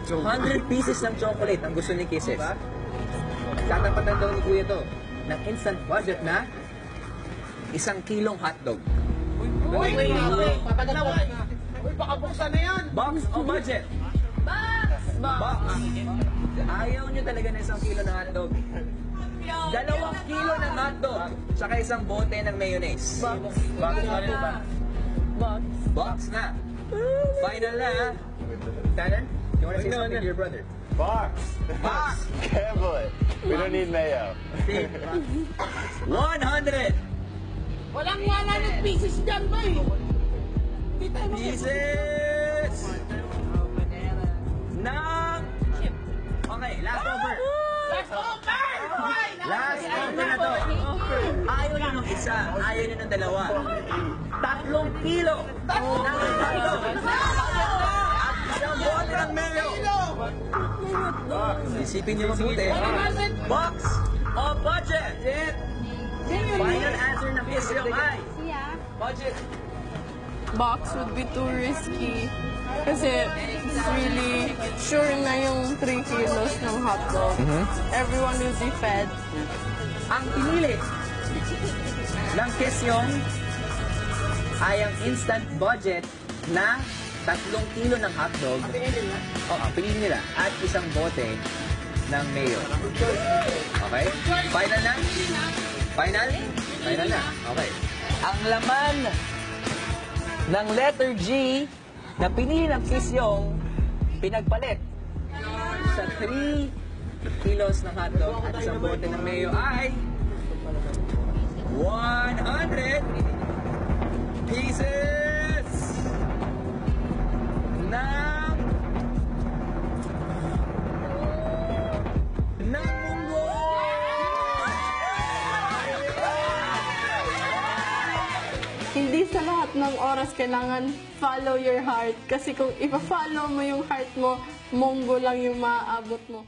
100 pieces ng chocolate ang gusto ni Kisses. Tatapatan daw ni Kuya to ng instant budget na 1 kilong hotdog. Uy, baka buksan na yan! Box o budget? Box! Ayaw nyo talaga ng 1 kilo ng hotdog. 2 kilo ng hotdog, tsaka 1 bote ng mayonnaise. Box na rin ba? Box na. Final na, ha? Tanner, you wanna say something to your brother? Box. Box! Cancel it. We don't need mayo. 100 Walang 100 pieces dyan, boy! Hindi tayo pieces ng... Okay, last over. Last over! Boy! Last over na to. Ayaw nyo ng isa, ayaw nyo ng dalawa. 3 kilo ng hotdog. At 1 bote ng mayo. Isipin nyo mabuti. Box o budget? Final answer ng Miss Yung ay budget. Box would be too risky. Kasi it's really sure na yung 3 kilos ng hotdog. Everyone will be fed. Ang pinili ng Kisyong ay ang instant budget na 3 kilo ng hotdog. Pinili nila. At 1 bote ng mayo. Okay? Final na? Final? Final na. Okay. Ang laman ng letter G na pinili ng Kisyong pinagpalit sa 3 kilos ng hotdog at 1 bote ng mayo ay 100 pieces ng munggo! Hindi sa lahat ng oras kailangan follow your heart. Kasi kung ipa-follow mo yung heart mo, monggo lang yung maaabot mo.